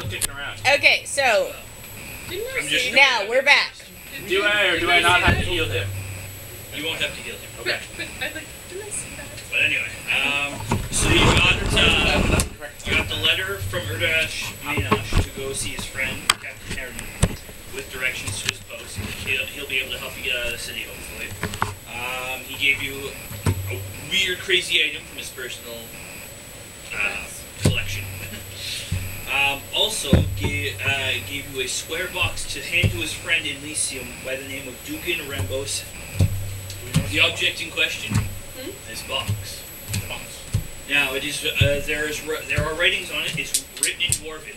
still kicking around. Okay, so now we're back. Do I or do I not have to heal him? You won't have to heal him. Okay. But I like, didn't I see that? But anyway, so you got the letter from Urdash Maynosh to go see his friend, Captain Harriman, with directions to his post. He'll be able to help you get out of the city, hopefully. He gave you a weird, crazy item from his personal collection. Also gave you a square box to hand to his friend in Elysium by the name of Dugan Rambosa. The object in question is box. Now it is there are writings on it. It's written in Dwarven.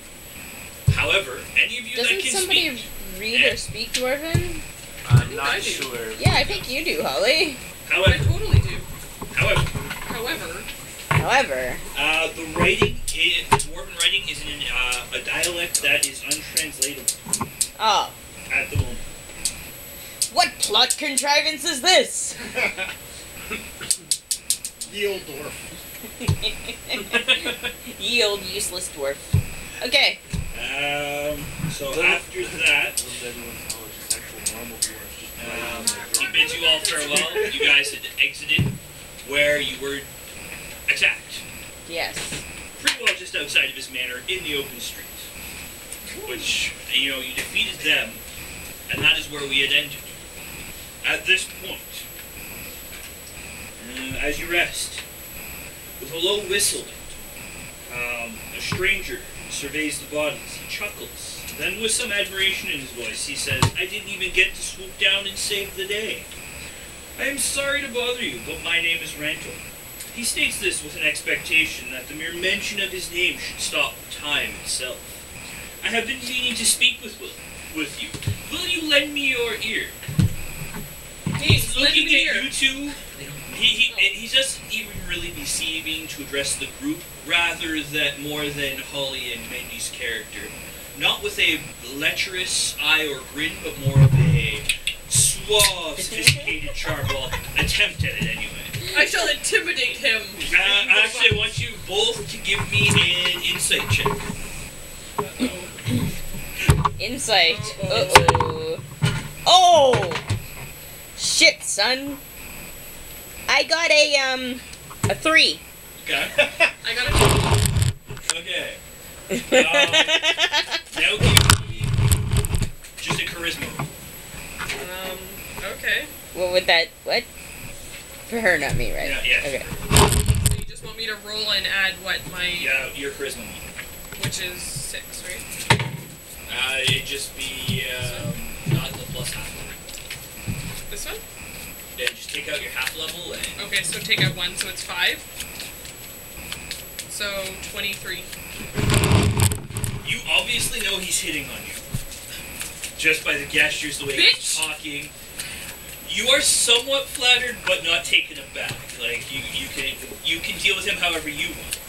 However, any of you that Doesn't can somebody speak, read or speak Dwarven? I'm not I do. sure. Yeah, I think you do, Holly. I however, totally do. however, However, the writing, Dwarven writing, is in a dialect that is untranslatable oh, at the moment. what plot contrivance is this? Ye old dwarf. Ye old useless dwarf. Okay. So after that, he bids you all farewell. You guys had exited where you were attacked. Yes. Pretty well just outside of his manor in the open street. Which, you defeated them, and that is where we had ended. At this point, as you rest, with a low whistle, a stranger surveys the bodies. He chuckles. Then with some admiration in his voice, he says, "I didn't even get to swoop down and save the day. I am sorry to bother you, but my name is Ranto." He states this with an expectation that the mere mention of his name should stop time itself. "I have been meaning to speak with you. Will you lend me your ear?" He's looking at you two. He doesn't even really be seeming to address the group, rather more than Holly and Mendy's character. Not with a lecherous eye or grin, but more of a suave, sophisticated charm. Well, attempt at it anyway. I shall intimidate him. Actually, I want you both to give me an insight check. Insight. Uh-oh. Oh! Shit, son. I got a 3. Okay. I got a Okay. Now give me just a charisma. Okay. What would that, what? For her, not me, right? Yeah. Okay. So you just want me to roll and add what my, Yeah, your charisma. which is 6, right? It'd just be not the plus half. This one? Then just take out your half level and Okay, so take out 1, so it's 5. So 23. you obviously know he's hitting on you. Just by the gestures, the way he's talking. You are somewhat flattered, but not taken aback. Like you can deal with him however you want.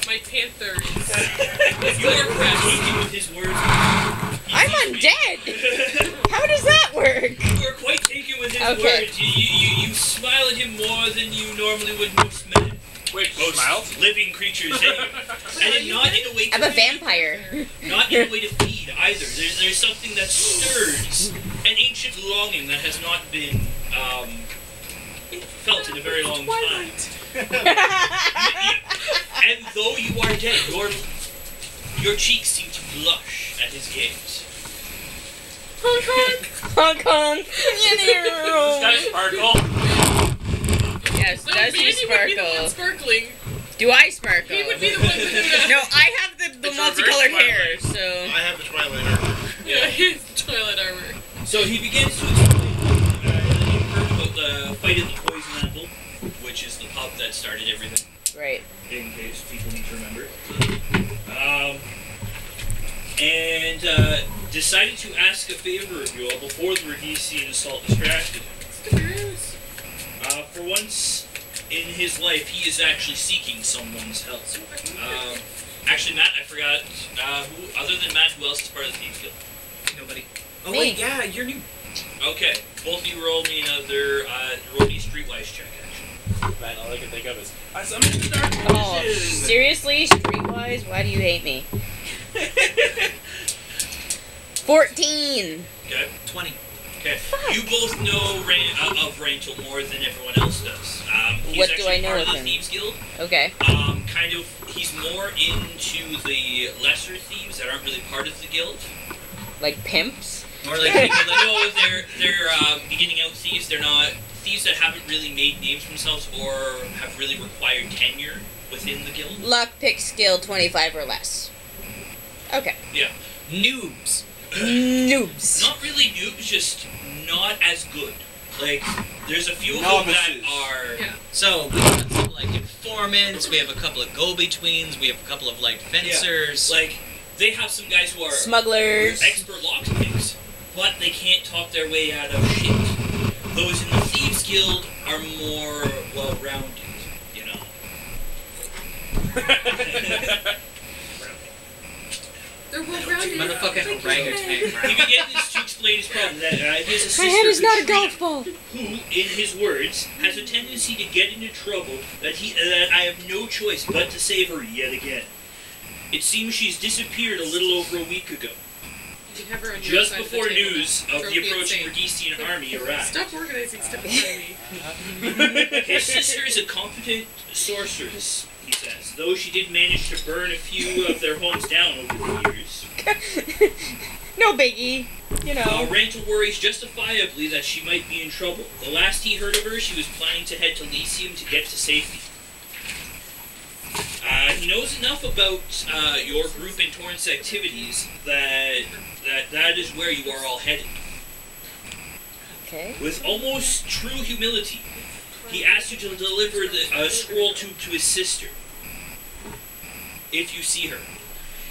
My panther is. You are quite taken with his words. I'm undead! How does that work? You are quite taken with his Okay. words. You smile at him more than you normally would most men. Wait, Most smiled? living creatures anyway. And not in a way to I'm a vampire. Not in a way to feed either. There's something that stirs an ancient longing that has not been felt in a very long time. And though you are dead, your cheeks seem to blush at his gaze. Hong Kong. Does that sparkle? Yes, No, does he Mandy would be the one sparkle? sparkling. Do I sparkle? He would be the one with the. No, I have the It's multicolored reverse hair, so... I have the Twilight armor. Yeah, his toilet armor. So he begins to explain. You've heard about the fight at the Poison Apple, which is the pub that started everything. Right. In case people need to remember. And decided to ask a favor of you all before the Rhodesian and assault distracted him. Screws. For once in his life, he is actually seeking someone's help. Actually, Matt, I forgot. Who other than Matt, who else is part of the Thief Guild? Nobody. Oh Me. wait, yeah, you're new. Okay, both of you roll me another roll me a streetwise check. Actually. Man, all I can think of is I summoned the dark Oh, vision. seriously? Streetwise? Why do you hate me? 14. Okay. 20. Okay. You both know of Rantel more than everyone else does. He's What do actually I know part of of the him? Thieves Guild. Okay. Kind of, he's more into the lesser thieves that aren't really part of the guild. Like pimps? More like people that No, they're beginning out thieves. They're not thieves that haven't really made names for themselves or have really required tenure within the guild. Lockpick skill 25 or less. Okay. Yeah. noobs. Noobs. Not really noobs, just not as good. Like, there's a few of them that Novices. are... Yeah. So we got some like informants. We have a couple of go-betweens. We have a couple of like fencers. Like, they have some guys who are Smugglers. expert locksmiths, but they can't talk their way out of shit. Those in the Thieves Guild are more well-rounded, you know. They're well-rounded. Motherfucking orangutan. He began this to explain his problem that he has a sister, My head is not a Katrina, golf ball. who, in his words, has a tendency to get into trouble that I have no choice but to save her yet again. It seems she's disappeared a little over a week ago, You can have her on your just side of before the table news now. of the Trophy approaching insane. Rhodesian army arrived. Stop organizing stuff behind me. His sister is a competent sorceress, he says, though she did manage to burn a few of their homes down over the years. No biggie. You know. Rantel worries justifiably that she might be in trouble. The last he heard of her, she was planning to head to Lyceum to get to safety. He knows enough about your group and Torrance activities that is where you are all headed. Okay. With almost true humility, he asks you to deliver a scroll tube to his sister, if you see her.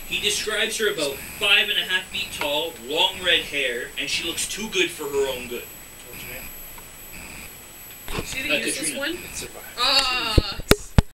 He describes her about 5.5 feet tall, long red hair, and she looks too good for her own good. She didn't use this Katrina. one? It survived. Ah.